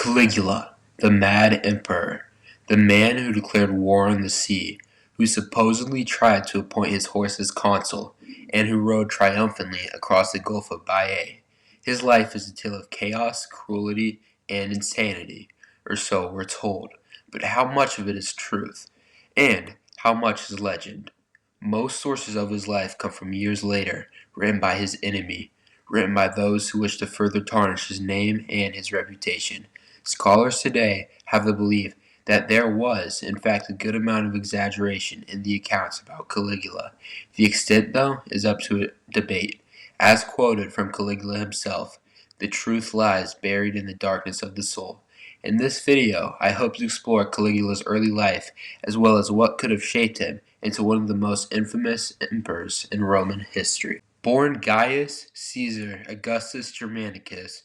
Caligula, the Mad Emperor, the man who declared war on the sea, who supposedly tried to appoint his horse as consul, and who rode triumphantly across the Gulf of Baiae. His life is a tale of chaos, cruelty, and insanity, or so we're told. But how much of it is truth? And how much is legend? Most sources of his life come from years later, written by his enemy, written by those who wish to further tarnish his name and his reputation. Scholars today have the belief that there was, in fact, a good amount of exaggeration in the accounts about Caligula. The extent, though, is up to debate. As quoted from Caligula himself, the truth lies buried in the darkness of the soul. In this video, I hope to explore Caligula's early life, as well as what could have shaped him into one of the most infamous emperors in Roman history. Born Gaius Caesar Augustus Germanicus,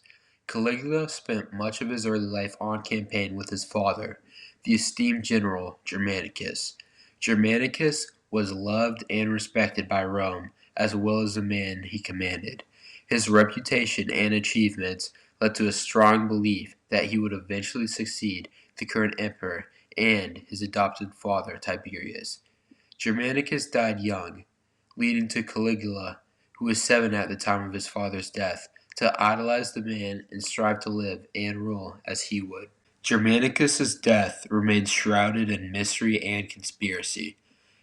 Caligula spent much of his early life on campaign with his father, the esteemed general Germanicus. Germanicus was loved and respected by Rome, as well as the man he commanded. His reputation and achievements led to a strong belief that he would eventually succeed the current emperor and his adopted father Tiberius. Germanicus died young, leading to Caligula, who was 7 at the time of his father's death, to idolize the man and strive to live and rule as he would. Germanicus's death remains shrouded in mystery and conspiracy.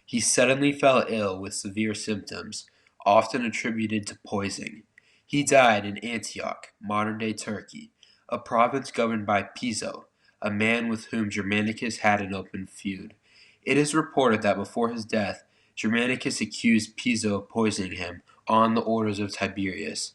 He suddenly fell ill with severe symptoms, often attributed to poisoning. He died in Antioch, modern-day Turkey, a province governed by Piso, a man with whom Germanicus had an open feud. It is reported that before his death, Germanicus accused Piso of poisoning him on the orders of Tiberius,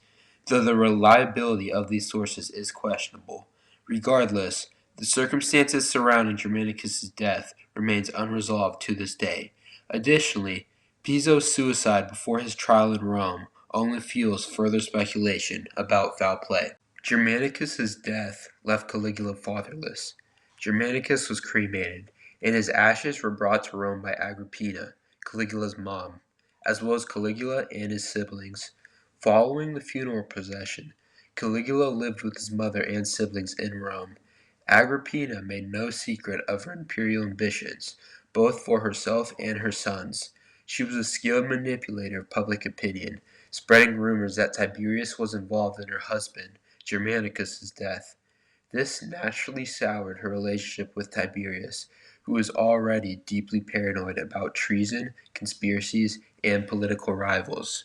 though the reliability of these sources is questionable. Regardless, the circumstances surrounding Germanicus' death remains unresolved to this day. Additionally, Piso's suicide before his trial in Rome only fuels further speculation about foul play. Germanicus' death left Caligula fatherless. Germanicus was cremated, and his ashes were brought to Rome by Agrippina, Caligula's mom, as well as Caligula and his siblings. Following the funeral procession, Caligula lived with his mother and siblings in Rome. Agrippina made no secret of her imperial ambitions, both for herself and her sons. She was a skilled manipulator of public opinion, spreading rumors that Tiberius was involved in her husband, Germanicus' death. This naturally soured her relationship with Tiberius, who was already deeply paranoid about treason, conspiracies, and political rivals.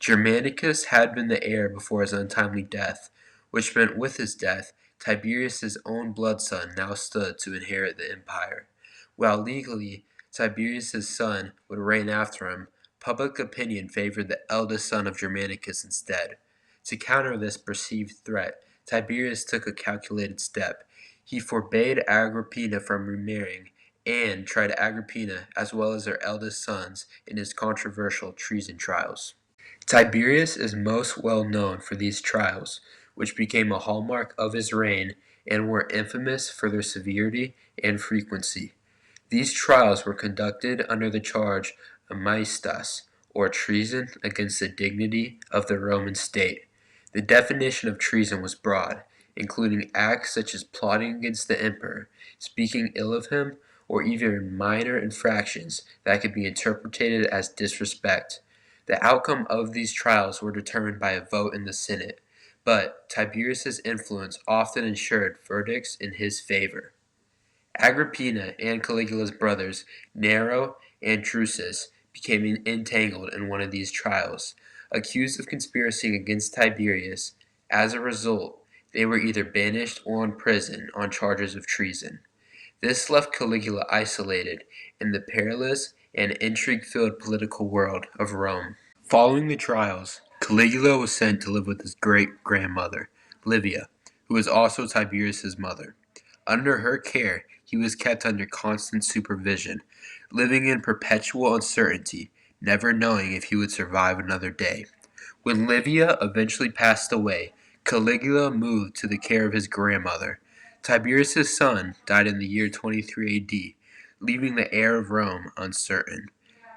Germanicus had been the heir before his untimely death, which meant with his death, Tiberius's own blood son now stood to inherit the empire. While legally Tiberius's son would reign after him, public opinion favored the eldest son of Germanicus instead. To counter this perceived threat, Tiberius took a calculated step. He forbade Agrippina from remarrying and tried Agrippina as well as her eldest sons in his controversial treason trials. Tiberius is most well known for these trials, which became a hallmark of his reign and were infamous for their severity and frequency. These trials were conducted under the charge of maestas, or treason against the dignity of the Roman state. The definition of treason was broad, including acts such as plotting against the emperor, speaking ill of him, or even minor infractions that could be interpreted as disrespect. The outcome of these trials were determined by a vote in the Senate, but Tiberius's influence often ensured verdicts in his favor. Agrippina and Caligula's brothers, Nero and Drusus, became entangled in one of these trials, accused of conspiracy against Tiberius. As a result, they were either banished or imprisoned on charges of treason. This left Caligula isolated in the perilous and intrigue-filled political world of Rome. Following the trials, Caligula was sent to live with his great-grandmother, Livia, who was also Tiberius's mother. Under her care, he was kept under constant supervision, living in perpetual uncertainty, never knowing if he would survive another day. When Livia eventually passed away, Caligula moved to the care of his grandmother. Tiberius's son died in the year 23 AD, leaving the heir of Rome uncertain.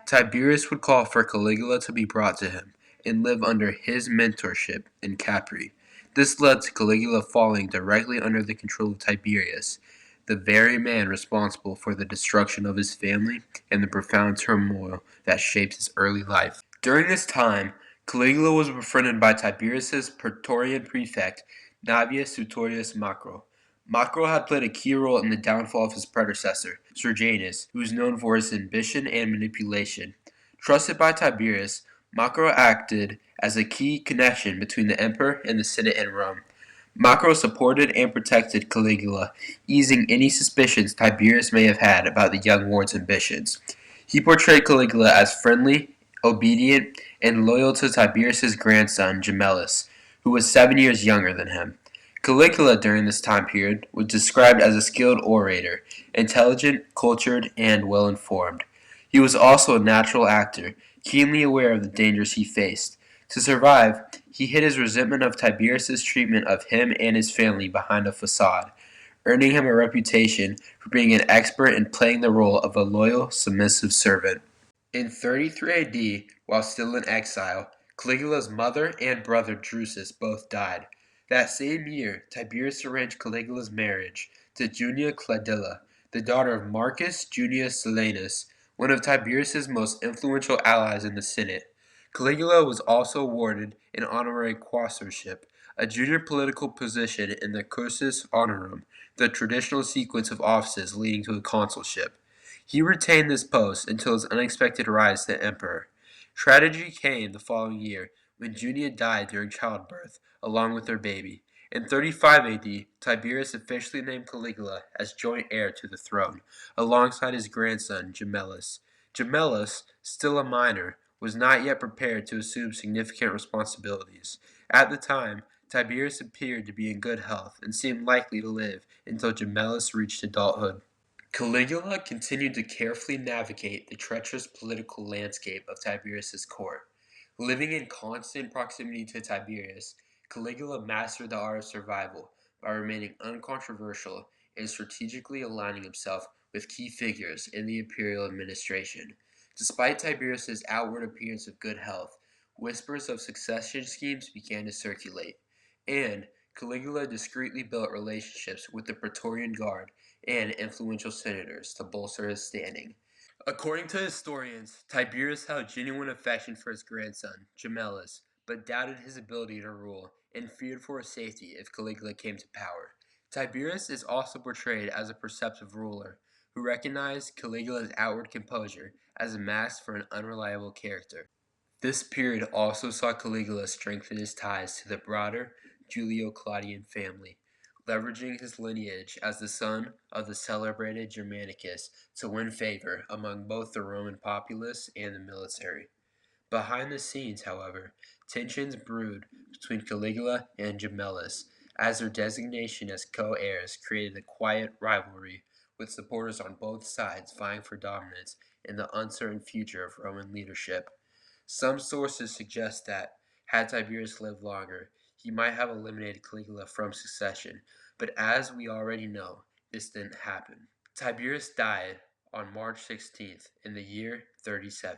Tiberius would call for Caligula to be brought to him and live under his mentorship in Capri. This led to Caligula falling directly under the control of Tiberius, the very man responsible for the destruction of his family and the profound turmoil that shaped his early life. During this time, Caligula was befriended by Tiberius's Praetorian prefect, Navius Sutorius Macro. Macro had played a key role in the downfall of his predecessor, Sergianus, who was known for his ambition and manipulation. Trusted by Tiberius, Macro acted as a key connection between the emperor and the Senate in Rome. Macro supported and protected Caligula, easing any suspicions Tiberius may have had about the young lord's ambitions. He portrayed Caligula as friendly, obedient, and loyal to Tiberius's grandson Gemellus, who was 7 years younger than him. Caligula during this time period was described as a skilled orator, intelligent, cultured, and well-informed. He was also a natural actor, keenly aware of the dangers he faced. To survive, he hid his resentment of Tiberius's treatment of him and his family behind a facade, earning him a reputation for being an expert in playing the role of a loyal, submissive servant. In 33 AD, while still in exile, Caligula's mother and brother Drusus both died. That same year, Tiberius arranged Caligula's marriage to Junia Cladilla, the daughter of Marcus Junius Silanus, one of Tiberius's most influential allies in the Senate. Caligula was also awarded an honorary quaestorship, a junior political position in the cursus honorum, the traditional sequence of offices leading to a consulship. He retained this post until his unexpected rise to emperor. Tragedy came the following year when Junia died during childbirth, along with her baby. In 35 AD, Tiberius officially named Caligula as joint heir to the throne, alongside his grandson Gemellus. Gemellus, still a minor, was not yet prepared to assume significant responsibilities. At the time, Tiberius appeared to be in good health and seemed likely to live until Gemellus reached adulthood. Caligula continued to carefully navigate the treacherous political landscape of Tiberius's court. Living in constant proximity to Tiberius, Caligula mastered the art of survival by remaining uncontroversial and strategically aligning himself with key figures in the imperial administration. Despite Tiberius's outward appearance of good health, whispers of succession schemes began to circulate, and Caligula discreetly built relationships with the Praetorian Guard and influential senators to bolster his standing. According to historians, Tiberius held genuine affection for his grandson, Gemellus, but doubted his ability to rule and feared for his safety if Caligula came to power. Tiberius is also portrayed as a perceptive ruler who recognized Caligula's outward composure as a mask for an unreliable character. This period also saw Caligula strengthen his ties to the broader Julio-Claudian family, leveraging his lineage as the son of the celebrated Germanicus to win favor among both the Roman populace and the military. Behind the scenes, however, tensions brewed between Caligula and Gemellus, as their designation as co-heirs created a quiet rivalry, with supporters on both sides vying for dominance in the uncertain future of Roman leadership. Some sources suggest that, had Tiberius lived longer, he might have eliminated Caligula from succession, but as we already know, this didn't happen. Tiberius died on March 16th in the year 37,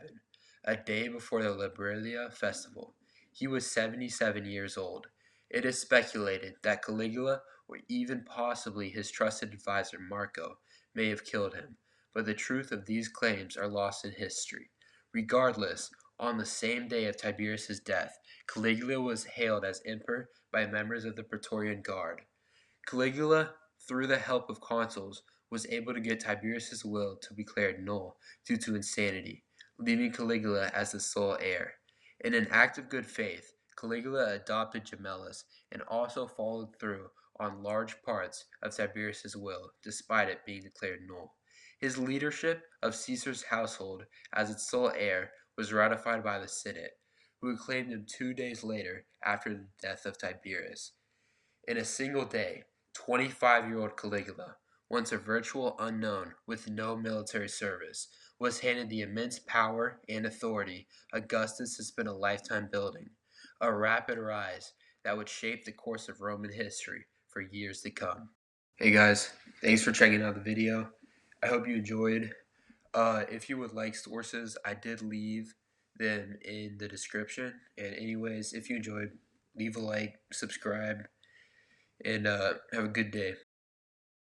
a day before the Liberalia festival. He was 77 years old. It is speculated that Caligula, or even possibly his trusted advisor Marco, may have killed him, but the truth of these claims are lost in history. Regardless, on the same day of Tiberius's death, Caligula was hailed as emperor by members of the Praetorian Guard. Caligula, through the help of consuls, was able to get Tiberius's will to be declared null due to insanity, leaving Caligula as the sole heir. In an act of good faith, Caligula adopted Gemellus and also followed through on large parts of Tiberius's will, despite it being declared null. His leadership of Caesar's household as its sole heir was ratified by the Senate, who acclaimed him 2 days later after the death of Tiberius. In a single day, 25-year-old Caligula, once a virtual unknown with no military service, was handed the immense power and authority Augustus had spent a lifetime building, a rapid rise that would shape the course of Roman history for years to come. Hey guys, thanks for checking out the video. I hope you enjoyed. If you would like sources, I did leave them in the description. And anyways, if you enjoyed, leave a like, subscribe, and have a good day.